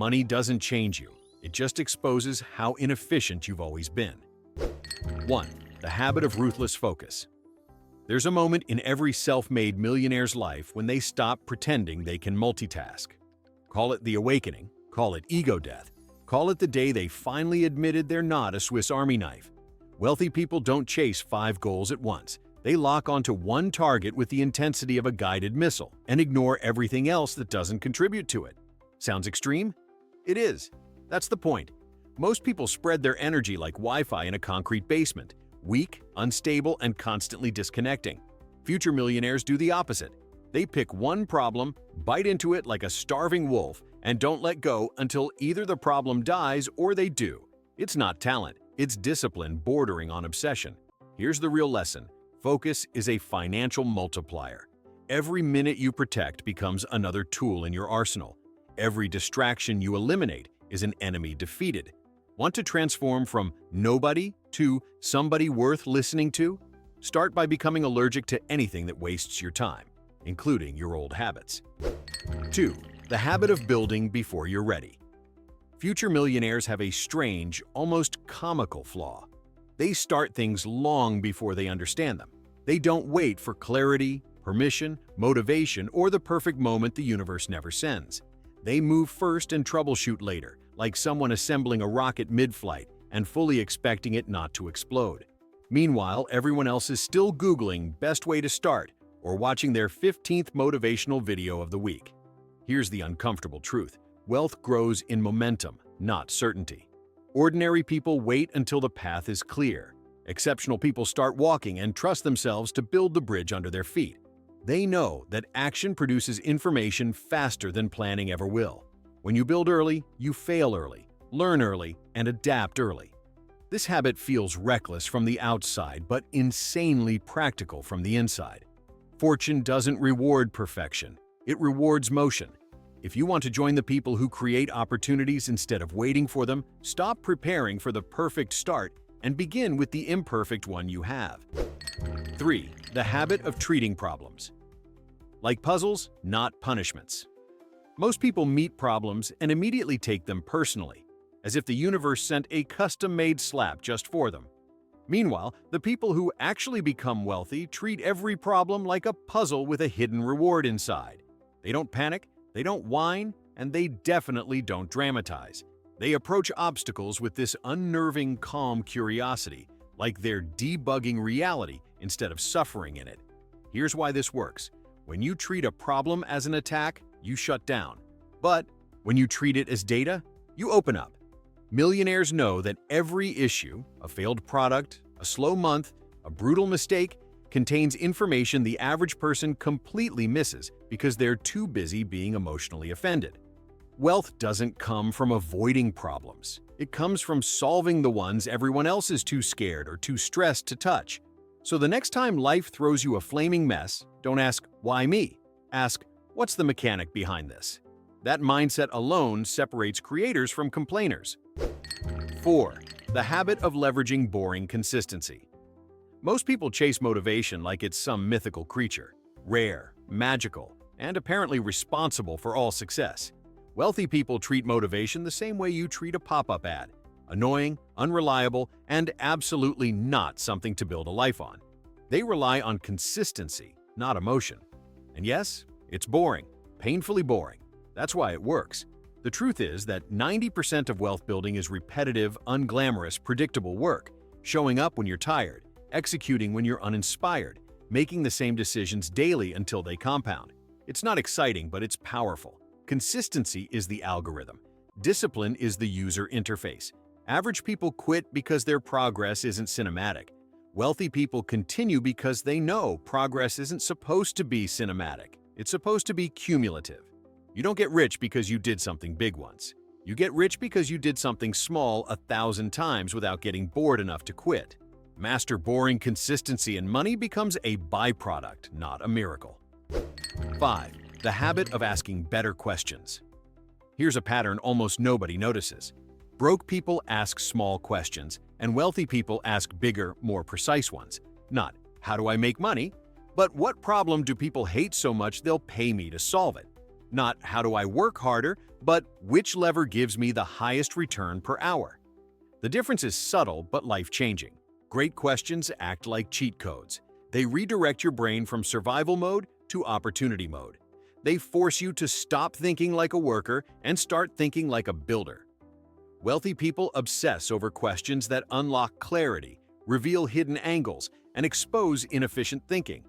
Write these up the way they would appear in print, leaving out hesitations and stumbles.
Money doesn't change you. It just exposes how inefficient you've always been. 1. The habit of ruthless focus. There's a moment in every self-made millionaire's life when they stop pretending they can multitask. Call it the awakening, call it ego death, call it the day they finally admitted they're not a Swiss Army knife. Wealthy people don't chase 5 goals at once. They lock onto one target with the intensity of a guided missile and ignore everything else that doesn't contribute to it. Sounds extreme? It is. That's the point. Most people spread their energy like Wi-Fi in a concrete basement, weak, unstable, and constantly disconnecting. Future millionaires do the opposite. They pick one problem, bite into it like a starving wolf, and don't let go until either the problem dies or they do. It's not talent, it's discipline bordering on obsession. Here's the real lesson. Focus is a financial multiplier. Every minute you protect becomes another tool in your arsenal. Every distraction you eliminate is an enemy defeated. Want to transform from nobody to somebody worth listening to? Start by becoming allergic to anything that wastes your time, including your old habits. 2. The habit of building before you're ready. Future millionaires have a strange, almost comical flaw. They start things long before they understand them. They don't wait for clarity, permission, motivation, or the perfect moment the universe never sends. They move first and troubleshoot later, like someone assembling a rocket mid-flight and fully expecting it not to explode. Meanwhile, everyone else is still Googling best way to start or watching their 15th motivational video of the week. Here's the uncomfortable truth. Wealth grows in momentum, not certainty. Ordinary people wait until the path is clear. Exceptional people start walking and trust themselves to build the bridge under their feet. They know that action produces information faster than planning ever will. When you build early, you fail early, learn early, and adapt early. This habit feels reckless from the outside, but insanely practical from the inside. Fortune doesn't reward perfection, it rewards motion. If you want to join the people who create opportunities instead of waiting for them, stop preparing for the perfect start and begin with the imperfect one you have. 3. The habit of treating problems. Like puzzles, not punishments. Most people meet problems and immediately take them personally, as if the universe sent a custom-made slap just for them. Meanwhile, the people who actually become wealthy treat every problem like a puzzle with a hidden reward inside. They don't panic, they don't whine, and they definitely don't dramatize. They approach obstacles with this unnerving, calm curiosity, like they're debugging reality instead of suffering in it. Here's why this works. When you treat a problem as an attack, you shut down. But when you treat it as data, you open up. Millionaires know that every issue, a failed product, a slow month, a brutal mistake, contains information the average person completely misses because they're too busy being emotionally offended. Wealth doesn't come from avoiding problems. It comes from solving the ones everyone else is too scared or too stressed to touch. So the next time life throws you a flaming mess, don't ask, "Why me?" Ask, "What's the mechanic behind this?" That mindset alone separates creators from complainers. 4. The habit of leveraging boring consistency. Most people chase motivation like it's some mythical creature, rare, magical, and apparently responsible for all success. Wealthy people treat motivation the same way you treat a pop-up ad: annoying, unreliable, and absolutely not something to build a life on. They rely on consistency, not emotion. And yes, it's boring, painfully boring. That's why it works. The truth is that 90% of wealth building is repetitive, unglamorous, predictable work, showing up when you're tired, executing when you're uninspired, making the same decisions daily until they compound. It's not exciting, but it's powerful. Consistency is the algorithm. Discipline is the user interface. Average people quit because their progress isn't cinematic. Wealthy people continue because they know progress isn't supposed to be cinematic. It's supposed to be cumulative. You don't get rich because you did something big once. You get rich because you did something small 1,000 times without getting bored enough to quit. Master boring consistency, and money becomes a byproduct, not a miracle. 5. The habit of asking better questions. Here's a pattern almost nobody notices. Broke people ask small questions, and wealthy people ask bigger, more precise ones. Not, "How do I make money?" but "What problem do people hate so much they'll pay me to solve it?" Not how do I work harder, but which lever gives me the highest return per hour. The difference is subtle but life-changing. Great questions act like cheat codes. They redirect your brain from survival mode to opportunity mode. They force you to stop thinking like a worker and start thinking like a builder. Wealthy people obsess over questions that unlock clarity, reveal hidden angles, and expose inefficient thinking.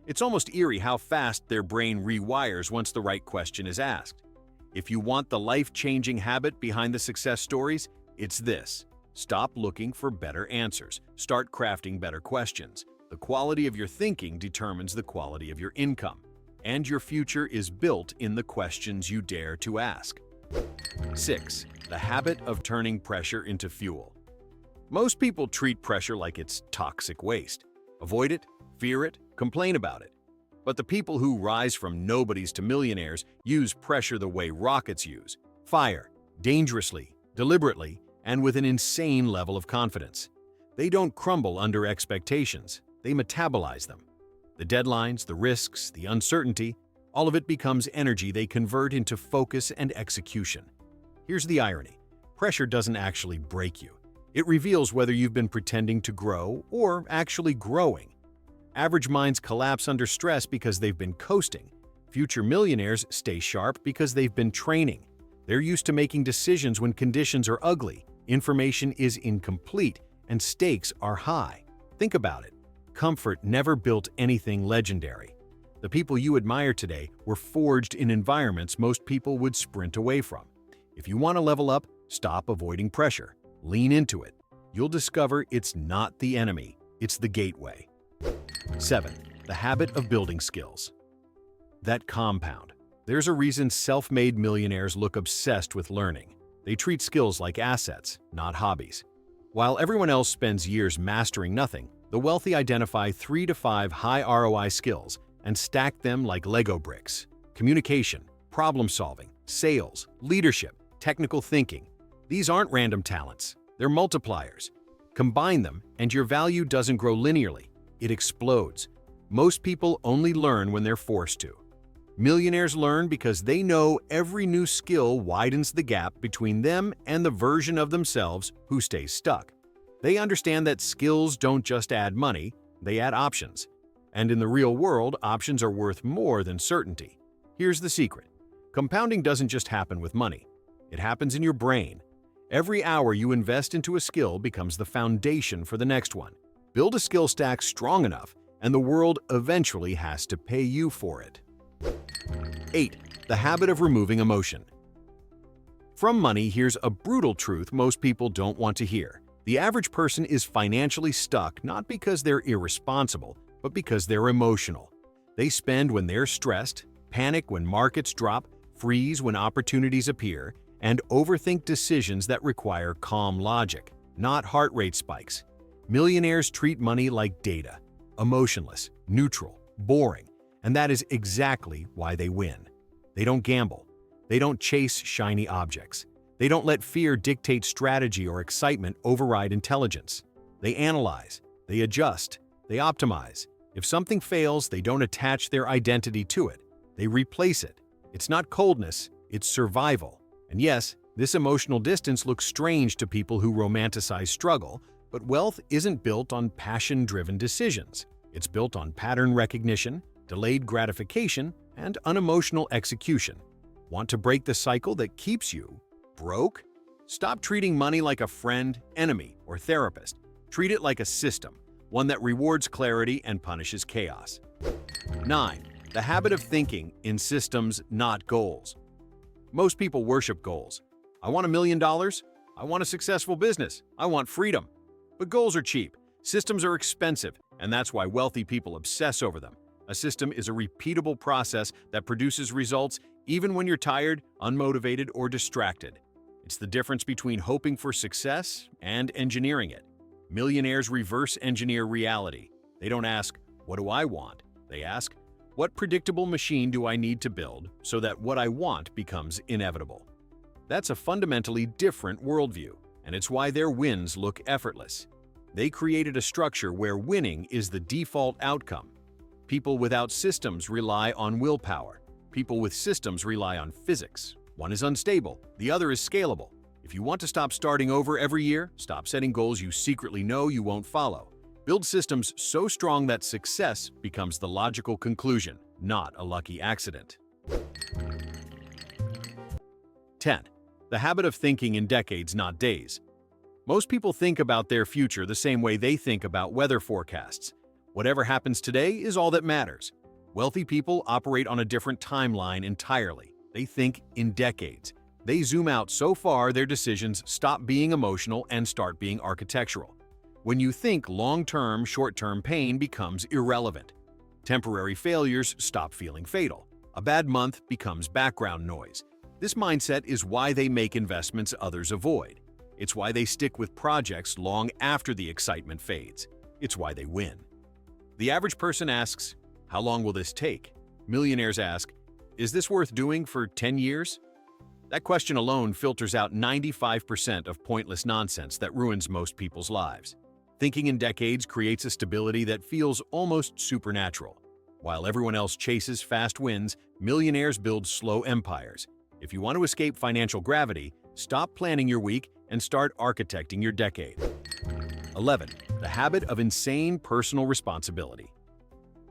It's almost eerie how fast their brain rewires once the right question is asked. If you want the life-changing habit behind the success stories, it's this. Stop looking for better answers. Start crafting better questions. The quality of your thinking determines the quality of your income. And your future is built in the questions you dare to ask. 6. The habit of turning pressure into fuel. Most people treat pressure like it's toxic waste. Avoid it, fear it, complain about it. But the people who rise from nobodies to millionaires use pressure the way rockets use. Fire, dangerously, deliberately, and with an insane level of confidence. They don't crumble under expectations, they metabolize them. The deadlines, the risks, the uncertainty, all of it becomes energy they convert into focus and execution. Here's the irony. Pressure doesn't actually break you. It reveals whether you've been pretending to grow or actually growing. Average minds collapse under stress because they've been coasting. Future millionaires stay sharp because they've been training. They're used to making decisions when conditions are ugly, information is incomplete, and stakes are high. Think about it. Comfort never built anything legendary. The people you admire today were forged in environments most people would sprint away from. If you want to level up, stop avoiding pressure. Lean into it. You'll discover it's not the enemy, it's the gateway. 7. The habit of building skills. That compound. There's a reason self-made millionaires look obsessed with learning. They treat skills like assets, not hobbies. While everyone else spends years mastering nothing, the wealthy identify 3 to 5 high ROI skills and stack them like Lego bricks. Communication, problem-solving, sales, leadership, technical thinking. These aren't random talents, they're multipliers. Combine them and your value doesn't grow linearly, it explodes. Most people only learn when they're forced to. Millionaires learn because they know every new skill widens the gap between them and the version of themselves who stays stuck. They understand that skills don't just add money, they add options. And in the real world, options are worth more than certainty. Here's the secret. Compounding doesn't just happen with money. It happens in your brain. Every hour you invest into a skill becomes the foundation for the next one. Build a skill stack strong enough, and the world eventually has to pay you for it. 8. The habit of removing emotion. From money, here's a brutal truth most people don't want to hear. The average person is financially stuck not because they're irresponsible, but because they're emotional. They spend when they're stressed, panic when markets drop, freeze when opportunities appear, and overthink decisions that require calm logic, not heart rate spikes. Millionaires treat money like data, emotionless, neutral, boring, and that is exactly why they win. They don't gamble. They don't chase shiny objects. They don't let fear dictate strategy or excitement override intelligence. They analyze, they adjust, they optimize. If something fails, they don't attach their identity to it. They replace it. It's not coldness, it's survival. And yes, this emotional distance looks strange to people who romanticize struggle, but wealth isn't built on passion-driven decisions. It's built on pattern recognition, delayed gratification, and unemotional execution. Want to break the cycle that keeps you broke? Stop treating money like a friend, enemy, or therapist. Treat it like a system, one that rewards clarity and punishes chaos. 9. The habit of thinking in systems, not goals. Most people worship goals. I want $1 million. I want a successful business. I want freedom. But goals are cheap. Systems are expensive, and that's why wealthy people obsess over them. A system is a repeatable process that produces results even when you're tired, unmotivated, or distracted. It's the difference between hoping for success and engineering it. Millionaires reverse engineer reality. They don't ask, "What do I want?" They ask, "What predictable machine do I need to build so that what I want becomes inevitable?" That's a fundamentally different worldview, and it's why their wins look effortless. They created a structure where winning is the default outcome. People without systems rely on willpower. People with systems rely on physics. One is unstable, the other is scalable. If you want to stop starting over every year, stop setting goals you secretly know you won't follow. Build systems so strong that success becomes the logical conclusion, not a lucky accident. 10. The habit of thinking in decades, not days. Most people think about their future the same way they think about weather forecasts. Whatever happens today is all that matters. Wealthy people operate on a different timeline entirely. They think in decades. They zoom out so far their decisions stop being emotional and start being architectural. When you think long-term, short-term pain becomes irrelevant. Temporary failures stop feeling fatal. A bad month becomes background noise. This mindset is why they make investments others avoid. It's why they stick with projects long after the excitement fades. It's why they win. The average person asks, "How long will this take?" Millionaires ask, "Is this worth doing for 10 years?" That question alone filters out 95% of pointless nonsense that ruins most people's lives. Thinking in decades creates a stability that feels almost supernatural. While everyone else chases fast wins, millionaires build slow empires. If you want to escape financial gravity, stop planning your week and start architecting your decade. 11. The habit of insane personal responsibility.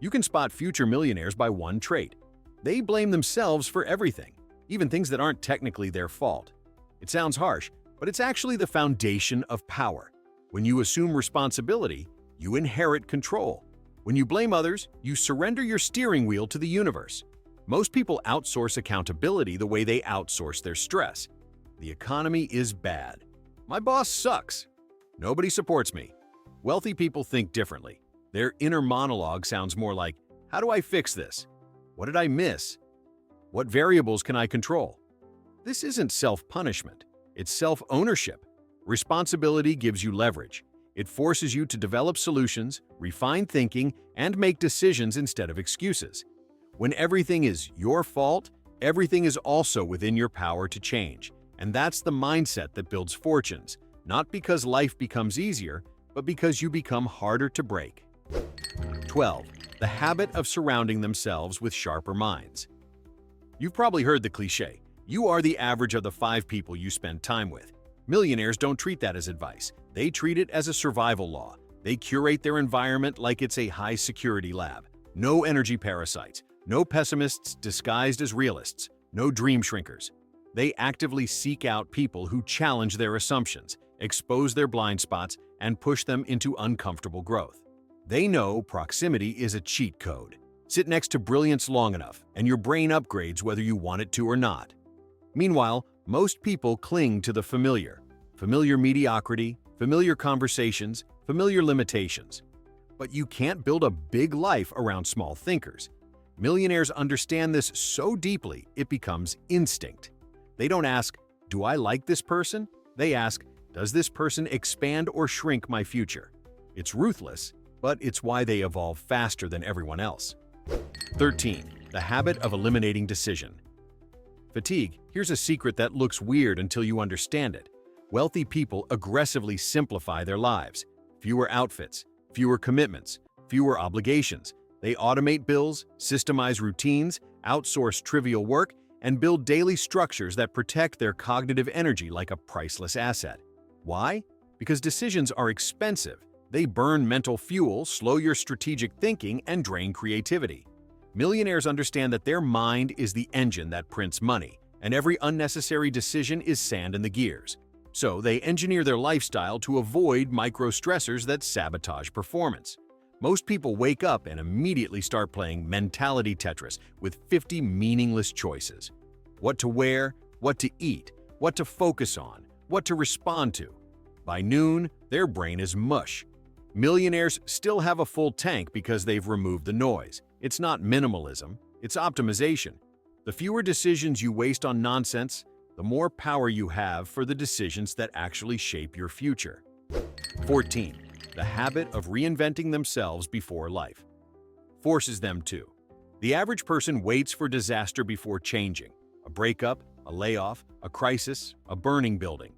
You can spot future millionaires by one trait. They blame themselves for everything, even things that aren't technically their fault. It sounds harsh, but it's actually the foundation of power. When you assume responsibility, you inherit control. When you blame others, you surrender your steering wheel to the universe. Most people outsource accountability the way they outsource their stress. The economy is bad. My boss sucks. Nobody supports me. Wealthy people think differently. Their inner monologue sounds more like, "How do I fix this? What did I miss? What variables can I control?" This isn't self-punishment. It's self-ownership. Responsibility gives you leverage. It forces you to develop solutions, refine thinking, and make decisions instead of excuses. When everything is your fault, everything is also within your power to change. And that's the mindset that builds fortunes, not because life becomes easier, but because you become harder to break. 12. The habit of surrounding themselves with sharper minds. You've probably heard the cliché, "You are the average of the 5 people you spend time with." Millionaires don't treat that as advice. They treat it as a survival law. They curate their environment like it's a high-security lab. No energy parasites, no pessimists disguised as realists, no dream shrinkers. They actively seek out people who challenge their assumptions, expose their blind spots, and push them into uncomfortable growth. They know proximity is a cheat code. Sit next to brilliance long enough, and your brain upgrades whether you want it to or not. Meanwhile, most people cling to the familiar. Familiar mediocrity, familiar conversations, familiar limitations. But you can't build a big life around small thinkers. Millionaires understand this so deeply, it becomes instinct. They don't ask, "Do I like this person?" They ask, "Does this person expand or shrink my future?" It's ruthless, but it's why they evolve faster than everyone else. 13. The habit of eliminating decision fatigue. Here's a secret that looks weird until you understand it. Wealthy people aggressively simplify their lives. Fewer outfits, fewer commitments, fewer obligations. They automate bills, systemize routines, outsource trivial work, and build daily structures that protect their cognitive energy like a priceless asset. Why? Because decisions are expensive. They burn mental fuel, slow your strategic thinking, and drain creativity. Millionaires understand that their mind is the engine that prints money, and every unnecessary decision is sand in the gears. So they engineer their lifestyle to avoid micro-stressors that sabotage performance. Most people wake up and immediately start playing mentality Tetris with 50 meaningless choices. What to wear, what to eat, what to focus on, what to respond to. By noon, their brain is mush. Millionaires still have a full tank because they've removed the noise. It's not minimalism, it's optimization. The fewer decisions you waste on nonsense, the more power you have for the decisions that actually shape your future. 14. The habit of reinventing themselves before life forces them to. The average person waits for disaster before changing. A breakup, a layoff, a crisis, a burning building.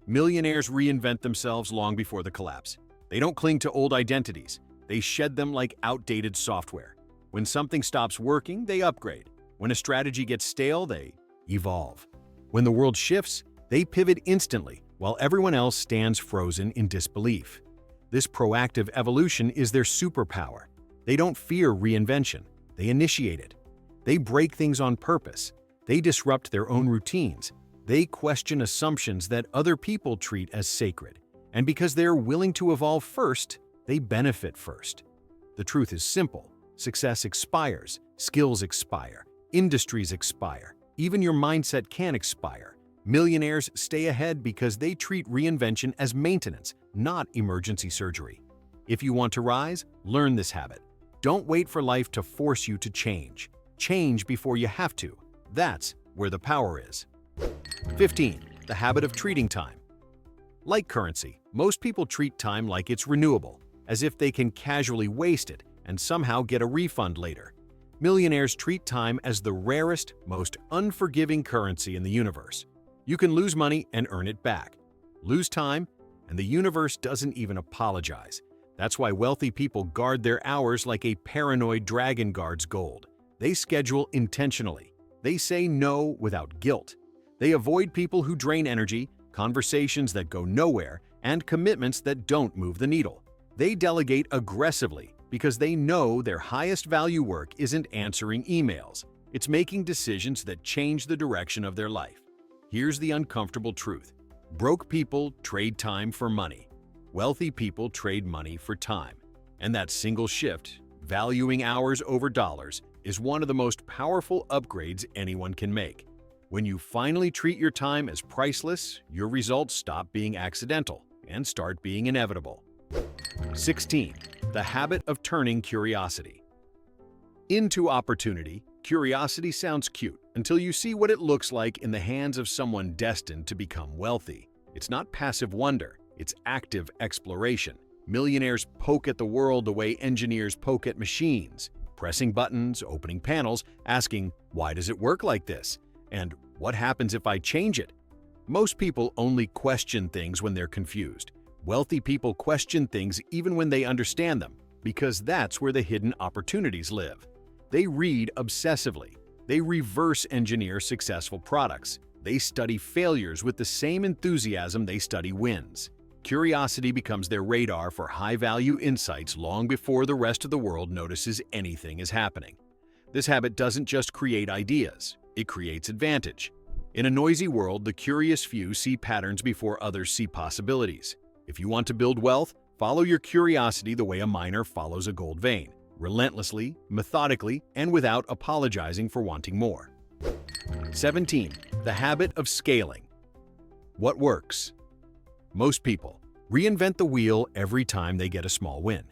Millionaires reinvent themselves long before the collapse. They don't cling to old identities. They shed them like outdated software. When something stops working, they upgrade. When a strategy gets stale, they evolve. When the world shifts, they pivot instantly, while everyone else stands frozen in disbelief. This proactive evolution is their superpower. They don't fear reinvention, they initiate it. They break things on purpose. They disrupt their own routines. They question assumptions that other people treat as sacred. And because they're willing to evolve first, they benefit first. The truth is simple. Success expires, skills expire, industries expire, even your mindset can expire. Millionaires stay ahead because they treat reinvention as maintenance, not emergency surgery. If you want to rise, learn this habit. Don't wait for life to force you to change. Change before you have to. That's where the power is. 15. The habit of treating time. Like currency, most people treat time like it's renewable, as if they can casually waste it and somehow get a refund later. Millionaires treat time as the rarest, most unforgiving currency in the universe. You can lose money and earn it back. Lose time, and the universe doesn't even apologize. That's why wealthy people guard their hours like a paranoid dragon guards gold. They schedule intentionally. They say no without guilt. They avoid people who drain energy, conversations that go nowhere, and commitments that don't move the needle. They delegate aggressively because they know their highest value work isn't answering emails. It's making decisions that change the direction of their life. Here's the uncomfortable truth. Broke people trade time for money. Wealthy people trade money for time. And that single shift, valuing hours over dollars, is one of the most powerful upgrades anyone can make. When you finally treat your time as priceless, your results stop being accidental and start being inevitable. 16. The habit of turning curiosity into opportunity. Curiosity sounds cute until you see what it looks like in the hands of someone destined to become wealthy. It's not passive wonder, it's active exploration. Millionaires poke at the world the way engineers poke at machines, pressing buttons, opening panels, asking, "Why does it work like this?" And "What happens if I change it?" Most people only question things when they're confused. Wealthy people question things even when they understand them, because that's where the hidden opportunities live. They read obsessively. They reverse engineer successful products. They study failures with the same enthusiasm they study wins. Curiosity becomes their radar for high-value insights long before the rest of the world notices anything is happening. This habit doesn't just create ideas, it creates advantage. In a noisy world, the curious few see patterns before others see possibilities. If you want to build wealth, follow your curiosity the way a miner follows a gold vein, relentlessly, methodically, and without apologizing for wanting more. 17. The habit of scaling. What works? Most people reinvent the wheel every time they get a small win.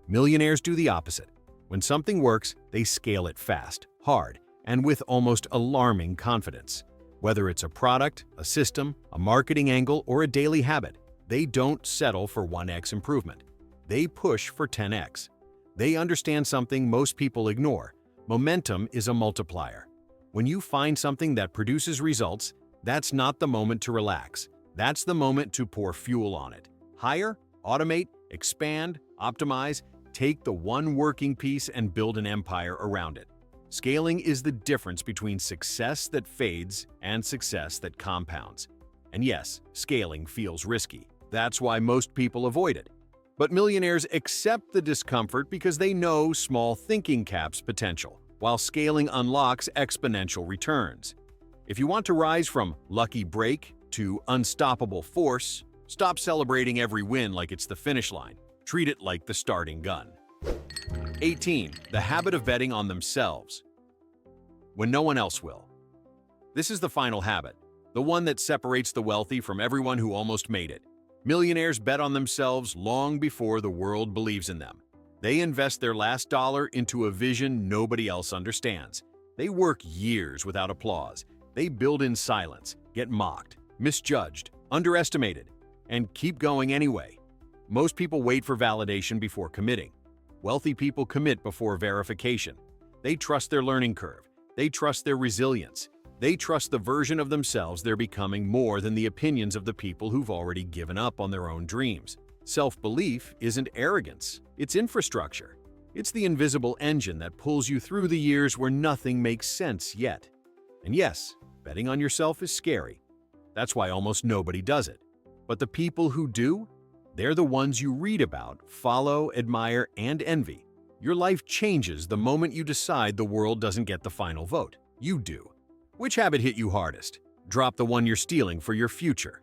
Millionaires do the opposite. When something works, they scale it fast, hard, and with almost alarming confidence. Whether it's a product, a system, a marketing angle, or a daily habit, they don't settle for 1x improvement. They push for 10x. They understand something most people ignore. Momentum is a multiplier. When you find something that produces results, that's not the moment to relax. That's the moment to pour fuel on it. Hire, automate, expand, optimize, take the one working piece and build an empire around it. Scaling is the difference between success that fades and success that compounds. And yes, scaling feels risky. That's why most people avoid it. But millionaires accept the discomfort because they know small thinking caps potential, while scaling unlocks exponential returns. If you want to rise from lucky break to unstoppable force, stop celebrating every win like it's the finish line. Treat it like the starting gun. 18. The habit of betting on themselves when no one else will. This is the final habit, the one that separates the wealthy from everyone who almost made it. Millionaires bet on themselves long before the world believes in them. They invest their last dollar into a vision nobody else understands. They work years without applause. They build in silence, get mocked, misjudged, underestimated, and keep going anyway. Most people wait for validation before committing. Wealthy people commit before verification. They trust their learning curve. They trust their resilience. They trust the version of themselves they're becoming more than the opinions of the people who've already given up on their own dreams. Self-belief isn't arrogance, it's infrastructure. It's the invisible engine that pulls you through the years where nothing makes sense yet. And yes, betting on yourself is scary. That's why almost nobody does it. But the people who do, they're the ones you read about, follow, admire, and envy. Your life changes the moment you decide the world doesn't get the final vote. You do. Which habit hit you hardest? Drop the one you're stealing for your future.